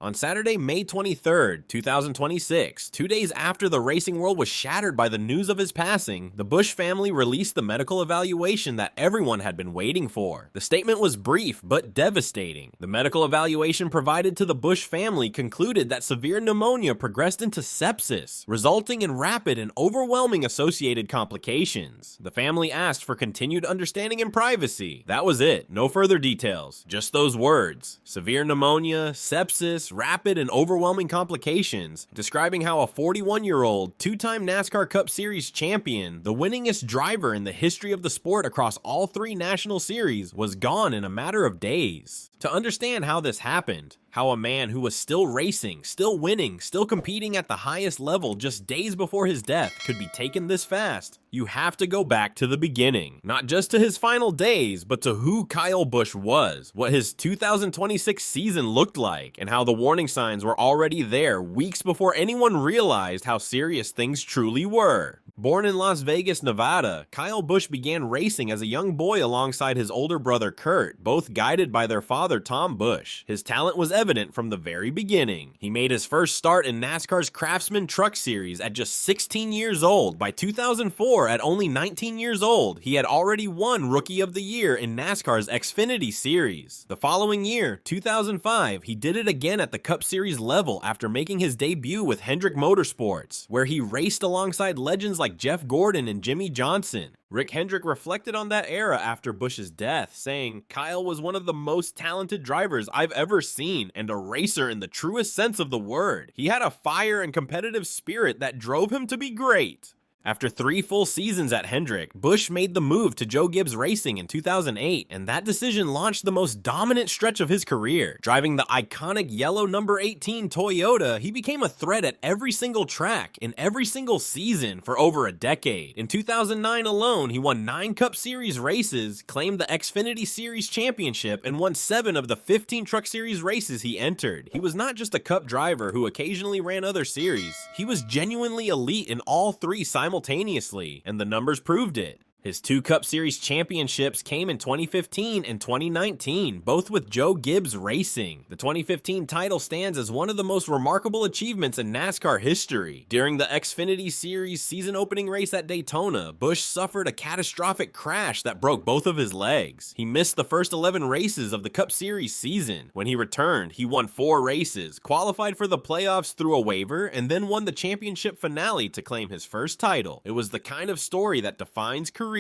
On Saturday, May 23rd, 2026, 2 days after the racing world was shattered by the news of his passing, the Busch family released the medical evaluation that everyone had been waiting for. The statement was brief but devastating. The medical evaluation provided to the Busch family concluded that severe pneumonia progressed into sepsis, resulting in rapid and overwhelming associated complications. The family asked for continued understanding and privacy. That was it. No further details. Just those words. Severe pneumonia, sepsis, rapid and overwhelming complications, describing how a 41-year-old, two-time NASCAR Cup Series champion, the winningest driver in the history of the sport across all 3 national series, was gone in a matter of days. To understand how this happened, how a man who was still racing, still winning, still competing at the highest level just days before his death could be taken this fast, you have to go back to the beginning. Not just to his final days, but to who Kyle Busch was, what his 2026 season looked like, and how the warning signs were already there weeks before anyone realized how serious things truly were. Born in Las Vegas, Nevada, Kyle Busch began racing as a young boy alongside his older brother Kurt, both guided by their father Tom Busch. His talent was evident from the very beginning. He made his first start in NASCAR's Craftsman Truck Series at just 16 years old. By 2004, at only 19 years old, he had already won Rookie of the Year in NASCAR's Xfinity Series. The following year, 2005, he did it again at the Cup Series level after making his debut with Hendrick Motorsports, where he raced alongside legends like Jeff Gordon and Jimmy Johnson. Rick Hendrick reflected on that era after Busch's death, saying, "Kyle was one of the most talented drivers I've ever seen, and a racer in the truest sense of the word. He had a fire and competitive spirit that drove him to be great." After 3 full seasons at Hendrick, Busch made the move to Joe Gibbs Racing in 2008, and that decision launched the most dominant stretch of his career. Driving the iconic yellow number 18 Toyota, he became a threat at every single track, in every single season, for over a decade. In 2009 alone, he won 9 Cup Series races, claimed the Xfinity Series championship, and won 7 of the 15 Truck Series races he entered. He was not just a Cup driver who occasionally ran other series. He was genuinely elite in all 3 simultaneously, and the numbers proved it. His 2 Cup Series championships came in 2015 and 2019, both with Joe Gibbs Racing. The 2015 title stands as one of the most remarkable achievements in NASCAR history. During the Xfinity Series season-opening race at Daytona, Busch suffered a catastrophic crash that broke both of his legs. He missed the first 11 races of the Cup Series season. When he returned, he won 4 races, qualified for the playoffs through a waiver, and then won the championship finale to claim his first title. It was the kind of story that defines careers.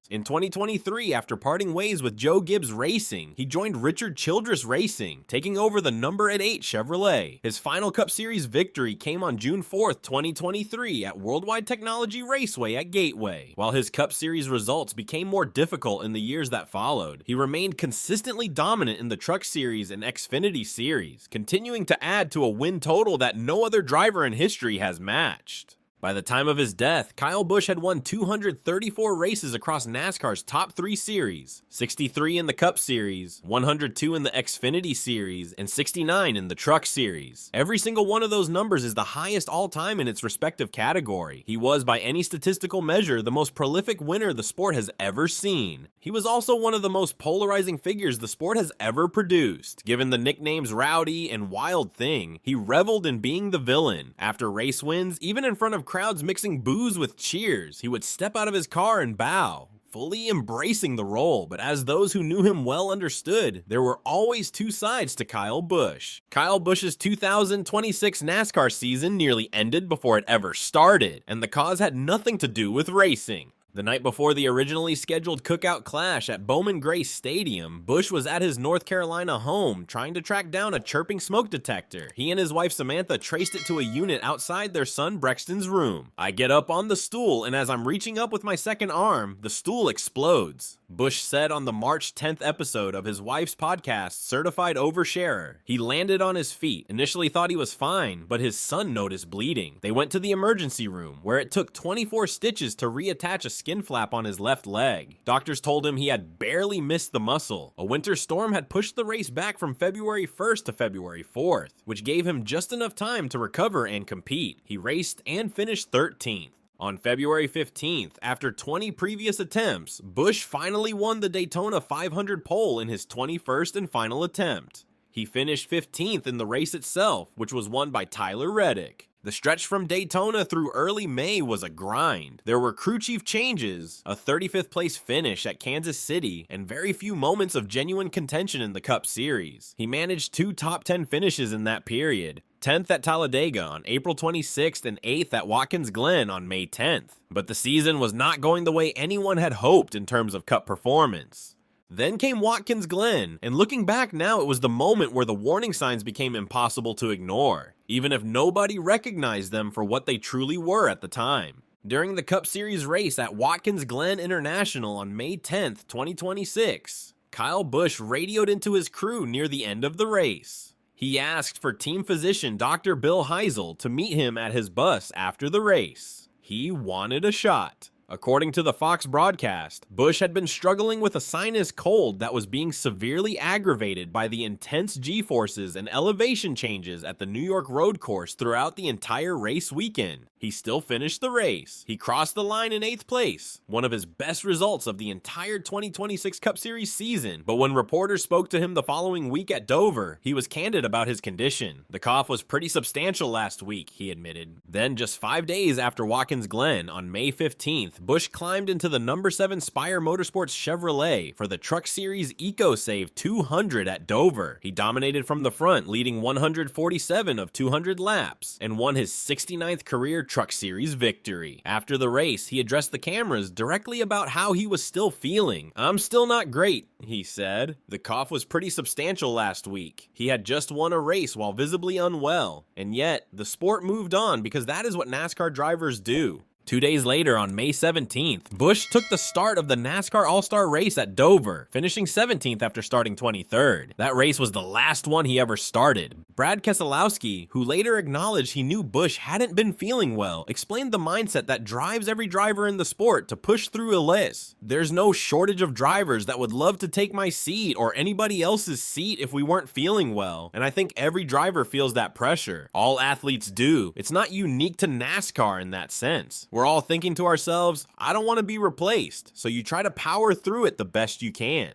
In 2023, after parting ways with Joe Gibbs Racing, he joined Richard Childress Racing, taking over the number 8 Chevrolet. His final Cup Series victory came on June 4th, 2023 at Worldwide Technology Raceway at Gateway. While his Cup Series results became more difficult in the years that followed, he remained consistently dominant in the Truck Series and Xfinity Series, continuing to add to a win total that no other driver in history has matched. By the time of his death, Kyle Busch had won 234 races across NASCAR's top 3 series, 63 in the Cup Series, 102 in the Xfinity Series, and 69 in the Truck Series. Every single one of those numbers is the highest all-time in its respective category. He was, by any statistical measure, the most prolific winner the sport has ever seen. He was also one of the most polarizing figures the sport has ever produced. Given the nicknames Rowdy and Wild Thing, he reveled in being the villain. After race wins, even in front of crowds mixing boos with cheers, he would step out of his car and bow, fully embracing the role. But as those who knew him well understood, there were always 2 sides to Kyle Busch. Kyle Busch's 2026 NASCAR season nearly ended before it ever started, and the cause had nothing to do with racing. The night before the originally scheduled cookout clash at Bowman Gray Stadium, Busch was at his North Carolina home trying to track down a chirping smoke detector. He and his wife Samantha traced it to a unit outside their son Brexton's room. "I get up on the stool, and as I'm reaching up with my second arm, the stool explodes," Busch said on the March 10th episode of his wife's podcast, Certified Oversharer. He landed on his feet, initially thought he was fine, but his son noticed bleeding. They went to the emergency room, where it took 24 stitches to reattach a skin flap on his left leg. Doctors told him he had barely missed the muscle. A winter storm had pushed the race back from February 1st to February 4th, which gave him just enough time to recover and compete. He raced and finished 13th. On February 15th, after 20 previous attempts, Busch finally won the Daytona 500 pole in his 21st and final attempt. He finished 15th in the race itself, which was won by Tyler Reddick. The stretch from Daytona through early May was a grind. There were crew chief changes, a 35th place finish at Kansas City, and very few moments of genuine contention in the Cup Series. He managed 2 top 10 finishes in that period, 10th at Talladega on April 26th and 8th at Watkins Glen on May 10th. But the season was not going the way anyone had hoped in terms of Cup performance. Then came Watkins Glen, and looking back now, it was the moment where the warning signs became impossible to ignore, even if nobody recognized them for what they truly were at the time. During the Cup Series race at Watkins Glen International on May 10th, 2026, Kyle Busch radioed into his crew near the end of the race. He asked for team physician Dr. Bill Heisel to meet him at his bus after the race. He wanted a shot. According to the Fox broadcast, Busch had been struggling with a sinus cold that was being severely aggravated by the intense G-forces and elevation changes at the New York road course throughout the entire race weekend. He still finished the race. He crossed the line in 8th place, one of his best results of the entire 2026 Cup Series season. But when reporters spoke to him the following week at Dover, he was candid about his condition. The cough was pretty substantial last week, he admitted. Then, just 5 days after Watkins Glen, on May 15th, Busch climbed into the number 7 Spire Motorsports Chevrolet for the Truck Series EcoSave 200 at Dover. He dominated from the front, leading 147 of 200 laps, and won his 69th career Truck Series victory. After the race, he addressed the cameras directly about how he was still feeling. "I'm still not great," he said. The cough was pretty substantial last week. He had just won a race while visibly unwell, and yet the sport moved on because that is what NASCAR drivers do. 2 days later, on May 17th, Busch took the start of the NASCAR All-Star race at Dover, finishing 17th after starting 23rd. That race was the last one he ever started. Brad Keselowski, who later acknowledged he knew Busch hadn't been feeling well, explained the mindset that drives every driver in the sport to push through a list. "There's no shortage of drivers that would love to take my seat or anybody else's seat if we weren't feeling well, and I think every driver feels that pressure. All athletes do. It's not unique to NASCAR in that sense. We're all thinking to ourselves, I don't want to be replaced, so you try to power through it the best you can."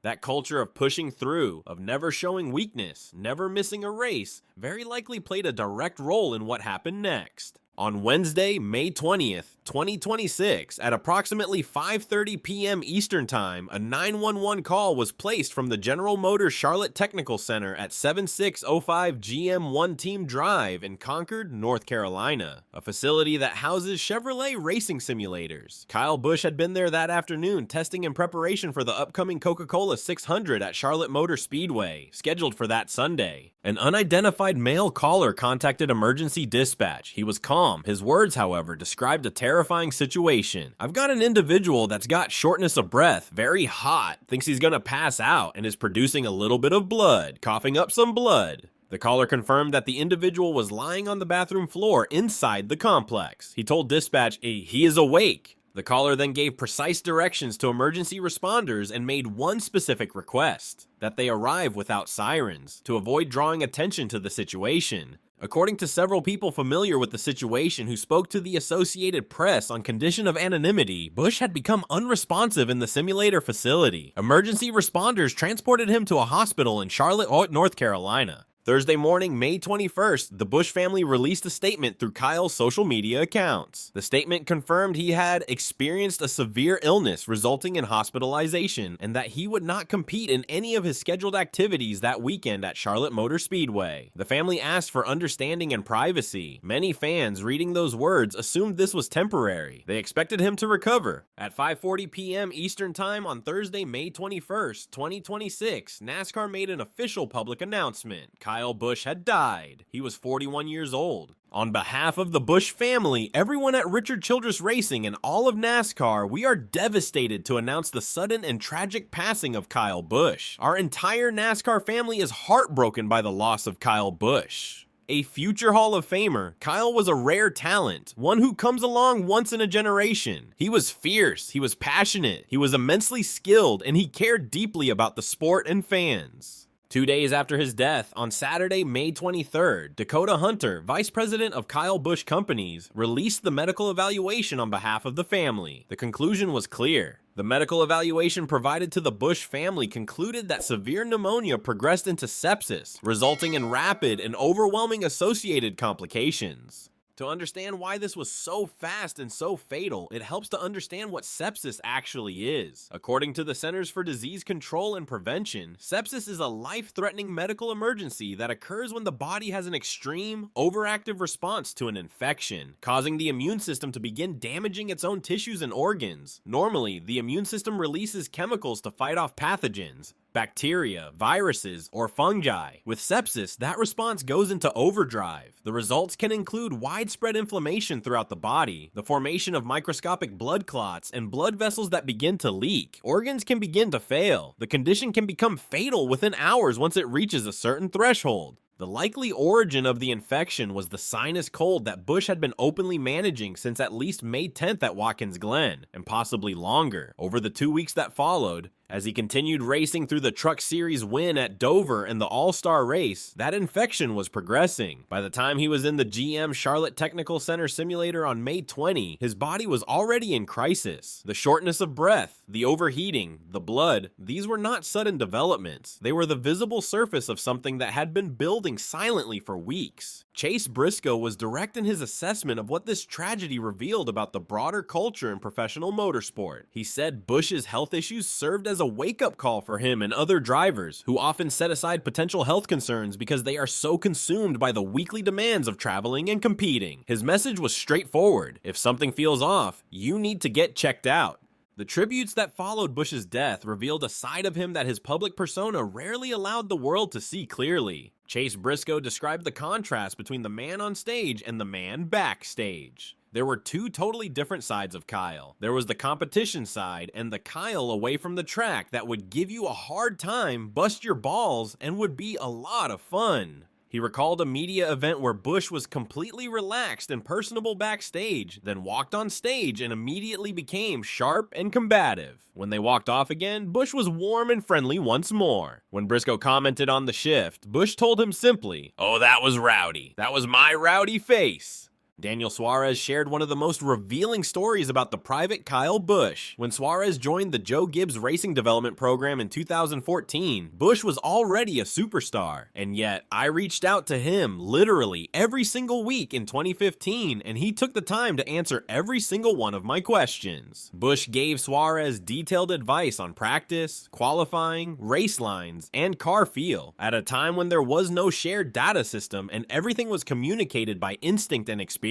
That culture of pushing through, of never showing weakness, never missing a race, very likely played a direct role in what happened next. On Wednesday, May 20th, 2026, at approximately 5:30 p.m. Eastern Time, a 911 call was placed from the General Motors Charlotte Technical Center at 7605 GM 1 Team Drive in Concord, North Carolina, a facility that houses Chevrolet racing simulators. Kyle Busch had been there that afternoon testing in preparation for the upcoming Coca-Cola 600 at Charlotte Motor Speedway, scheduled for that Sunday. An unidentified male caller contacted emergency dispatch. He was calm. His words, however, described a terrifying situation. "I've got an individual that's got shortness of breath, very hot, thinks he's gonna pass out, and is producing a little bit of blood, coughing up some blood." The caller confirmed that the individual was lying on the bathroom floor inside the complex. He told dispatch he is awake. The caller then gave precise directions to emergency responders and made one specific request: that they arrive without sirens, to avoid drawing attention to the situation. According to several people familiar with the situation who spoke to the Associated Press on condition of anonymity, Busch had become unresponsive in the simulator facility. Emergency responders transported him to a hospital in Charlotte, North Carolina. Thursday morning, May 21st, the Busch family released a statement through Kyle's social media accounts. The statement confirmed he had experienced a severe illness resulting in hospitalization and that he would not compete in any of his scheduled activities that weekend at Charlotte Motor Speedway. The family asked for understanding and privacy. Many fans reading those words assumed this was temporary. They expected him to recover. At 5:40 p.m. Eastern Time on Thursday, May 21st, 2026, NASCAR made an official public announcement. Kyle Busch had died. He was 41 years old. On behalf of the Busch family, everyone at Richard Childress Racing, and all of NASCAR, we are devastated to announce the sudden and tragic passing of Kyle Busch. Our entire NASCAR family is heartbroken by the loss of Kyle Busch. A future Hall of Famer, Kyle was a rare talent, one who comes along once in a generation. He was fierce, he was passionate, he was immensely skilled, and he cared deeply about the sport and fans. 2 days after his death, on Saturday, May 23rd, Dakota Hunter, vice president of Kyle Busch Companies, released the medical evaluation on behalf of the family. The conclusion was clear. The medical evaluation provided to the Busch family concluded that severe pneumonia progressed into sepsis, resulting in rapid and overwhelming associated complications. To understand why this was so fast and so fatal, it helps to understand what sepsis actually is. According to the Centers for Disease Control and Prevention, sepsis is a life-threatening medical emergency that occurs when the body has an extreme, overactive response to an infection, causing the immune system to begin damaging its own tissues and organs. Normally, the immune system releases chemicals to fight off pathogens, bacteria, viruses, or fungi. With sepsis, that response goes into overdrive. The results can include widespread inflammation throughout the body, the formation of microscopic blood clots, and blood vessels that begin to leak. Organs can begin to fail. The condition can become fatal within hours once it reaches a certain threshold. The likely origin of the infection was the sinus cold that Busch had been openly managing since at least May 10th at Watkins Glen, and possibly longer. Over the 2 weeks that followed, as he continued racing through the Truck Series win at Dover and the All-Star race, that infection was progressing. By the time he was in the GM Charlotte Technical Center simulator on May 20, his body was already in crisis. The shortness of breath, the overheating, the blood, these were not sudden developments. They were the visible surface of something that had been building silently for weeks. Chase Briscoe was direct in his assessment of what this tragedy revealed about the broader culture in professional motorsport. He said Busch's health issues served as a wake-up call for him and other drivers, who often set aside potential health concerns because they are so consumed by the weekly demands of traveling and competing. His message was straightforward: if something feels off, you need to get checked out. The tributes that followed Busch's death revealed a side of him that his public persona rarely allowed the world to see clearly. Chase Briscoe described the contrast between the man on stage and the man backstage. There were two totally different sides of Kyle. There was the competition side and the Kyle away from the track that would give you a hard time, bust your balls, and would be a lot of fun. He recalled a media event where Busch was completely relaxed and personable backstage, then walked on stage and immediately became sharp and combative. When they walked off again, Busch was warm and friendly once more. When Briscoe commented on the shift, Busch told him simply, "Oh, that was Rowdy. That was my rowdy face." Daniel Suarez shared one of the most revealing stories about the private Kyle Busch. When Suarez joined the Joe Gibbs Racing Development Program in 2014, Busch was already a superstar. And yet, I reached out to him literally every single week in 2015, and he took the time to answer every single one of my questions. Busch gave Suarez detailed advice on practice, qualifying, race lines, and car feel, at a time when there was no shared data system and everything was communicated by instinct and experience.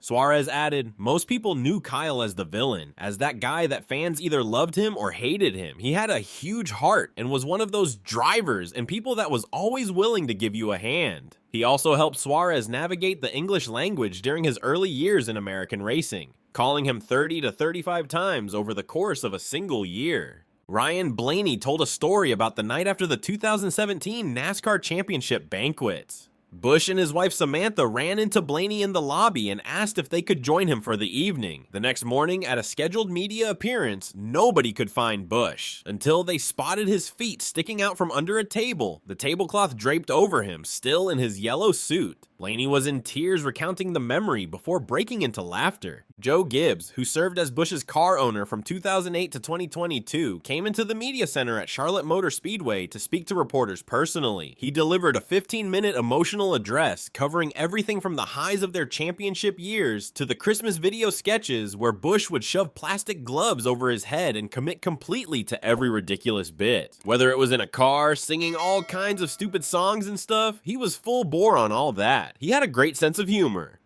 Suarez added, "Most people knew Kyle as the villain, as that guy that fans either loved him or hated him. He had a huge heart and was one of those drivers and people that was always willing to give you a hand." He also helped Suarez navigate the English language during his early years in American racing, calling him 30 to 35 times over the course of a single year. Ryan Blaney told a story about the night after the 2017 NASCAR Championship banquet. Busch and his wife Samantha ran into Blaney in the lobby and asked if they could join him for the evening. The next morning, at a scheduled media appearance, nobody could find Busch until they spotted his feet sticking out from under a table, the tablecloth draped over him, still in his yellow suit. Blaney was in tears recounting the memory before breaking into laughter. Joe Gibbs, who served as Busch's car owner from 2008 to 2022, came into the media center at Charlotte Motor Speedway to speak to reporters personally. He delivered a 15-minute emotional address covering everything from the highs of their championship years to the Christmas video sketches where Busch would shove plastic gloves over his head and commit completely to every ridiculous bit. Whether it was in a car, singing all kinds of stupid songs and stuff, he was full bore on all that. He had a great sense of humor.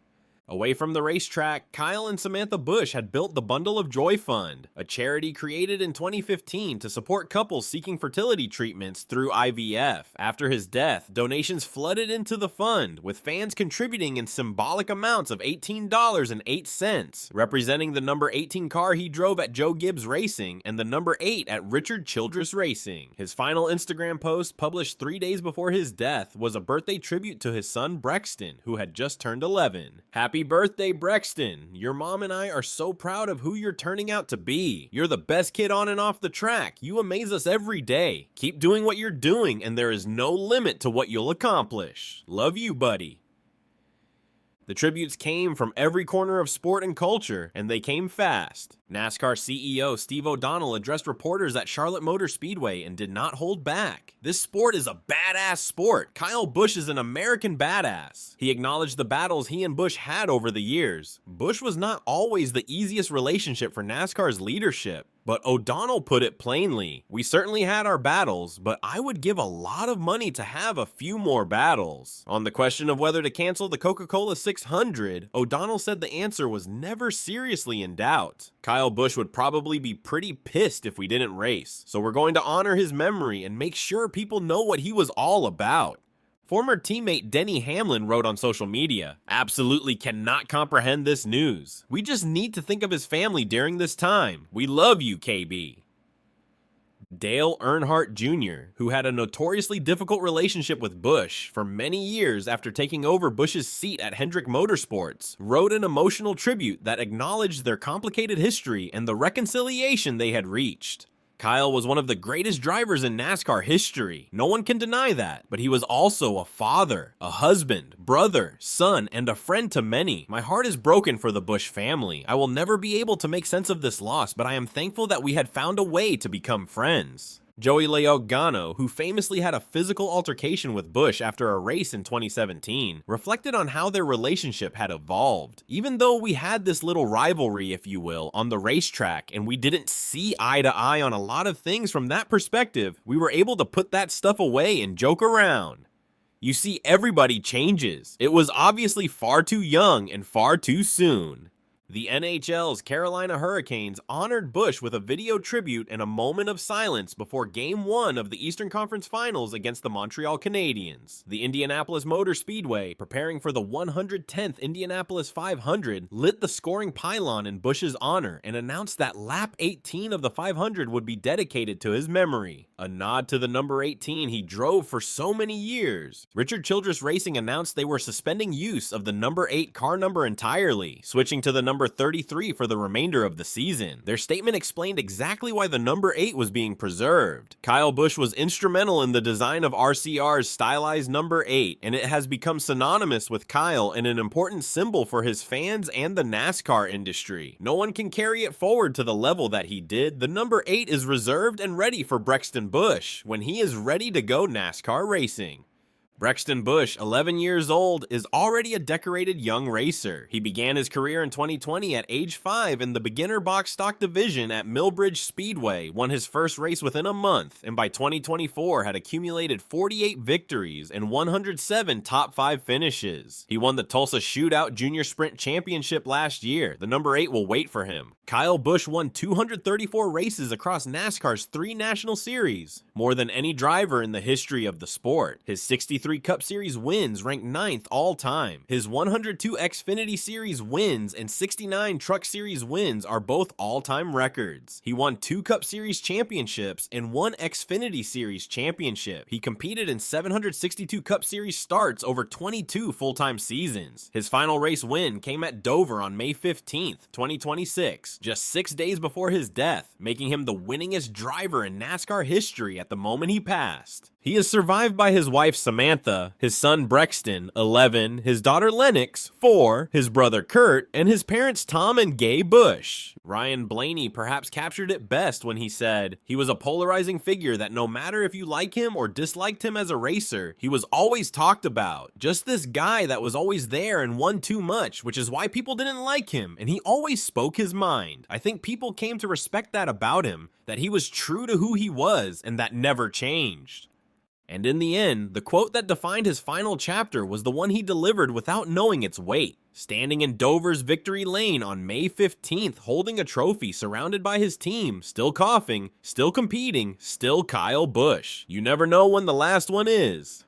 Away from the racetrack, Kyle and Samantha Busch had built the Bundle of Joy Fund, a charity created in 2015 to support couples seeking fertility treatments through IVF. After his death, donations flooded into the fund, with fans contributing in symbolic amounts of $18.08, representing the number 18 car he drove at Joe Gibbs Racing and the number 8 at Richard Childress Racing. His final Instagram post, published 3 days before his death, was a birthday tribute to his son Brexton, who had just turned 11. Happy Happy birthday, Brexton. Your mom and I are so proud of who you're turning out to be. You're the best kid on and off the track. You amaze us every day. Keep doing what you're doing, and there is no limit to what you'll accomplish. Love you, buddy. The tributes came from every corner of sport and culture, and they came fast. NASCAR CEO Steve O'Donnell addressed reporters at Charlotte Motor Speedway and did not hold back. This sport is a badass sport. Kyle Busch is an American badass. He acknowledged the battles he and Busch had over the years. Busch was not always the easiest relationship for NASCAR's leadership. But O'Donnell put it plainly, we certainly had our battles, but I would give a lot of money to have a few more battles. On the question of whether to cancel the Coca-Cola 600, O'Donnell said the answer was never seriously in doubt. Kyle Busch would probably be pretty pissed if we didn't race, so we're going to honor his memory and make sure people know what he was all about. Former teammate Denny Hamlin wrote on social media, absolutely cannot comprehend this news. We just need to think of his family during this time. We love you, KB. Dale Earnhardt Jr., who had a notoriously difficult relationship with Busch for many years after taking over Busch's seat at Hendrick Motorsports, wrote an emotional tribute that acknowledged their complicated history and the reconciliation they had reached. Kyle was one of the greatest drivers in NASCAR history. No one can deny that, but he was also a father, a husband, brother, son, and a friend to many. My heart is broken for the Busch family. I will never be able to make sense of this loss, but I am thankful that we had found a way to become friends. Joey Logano, who famously had a physical altercation with Busch after a race in 2017, reflected on how their relationship had evolved. Even though we had this little rivalry, if you will, on the racetrack, and we didn't see eye to eye on a lot of things from that perspective, we were able to put that stuff away and joke around. You see, everybody changes. It was obviously far too young and far too soon. The NHL's Carolina Hurricanes honored Busch with a video tribute and a moment of silence before Game 1 of the Eastern Conference Finals against the Montreal Canadiens. The Indianapolis Motor Speedway, preparing for the 110th Indianapolis 500, lit the scoring pylon in Busch's honor and announced that lap 18 of the 500 would be dedicated to his memory, a nod to the number 18 he drove for so many years. Richard Childress Racing announced they were suspending use of the number 8 car number entirely, switching to the number 33 for the remainder of the season. Their statement explained exactly why the number 8 was being preserved. Kyle Busch was instrumental in the design of RCR's stylized number 8, and it has become synonymous with Kyle and an important symbol for his fans and the NASCAR industry. No one can carry it forward to the level that he did. The number 8 is reserved and ready for Brexton Busch when he is ready to go NASCAR racing. Brexton Busch, 11 years old, is already a decorated young racer. He began his career in 2020 at age 5 in the beginner box stock division at Millbridge Speedway, won his first race within a month, and by 2024 had accumulated 48 victories and 107 top 5 finishes. He won the Tulsa Shootout Junior Sprint Championship last year. The number 8 will wait for him. Kyle Busch won 234 races across NASCAR's 3 national series, more than any driver in the history of the sport. His 63 Cup Series wins rank 9th all time. His 102 Xfinity Series wins and 69 Truck Series wins are both all-time records. He won 2 Cup Series championships and 1 Xfinity Series championship. He competed in 762 Cup Series starts over 22 full-time seasons. His final race win came at Dover on May 15th, 2026, just 6 days before his death, making him the winningest driver in NASCAR history at the moment he passed. He is survived by his wife Samantha, his son Brexton, 11, his daughter Lennox, 4, his brother Kurt, and his parents Tom and Gay Busch. Ryan Blaney perhaps captured it best when he said, "He was a polarizing figure that no matter if you like him or disliked him as a racer, he was always talked about. Just this guy that was always there and won too much, which is why people didn't like him, and he always spoke his mind. I think people came to respect that about him, that he was true to who he was, and that never changed." And in the end, the quote that defined his final chapter was the one he delivered without knowing its weight. Standing in Dover's victory lane on May 15th, holding a trophy surrounded by his team, still coughing, still competing, still Kyle Busch. You never know when the last one is.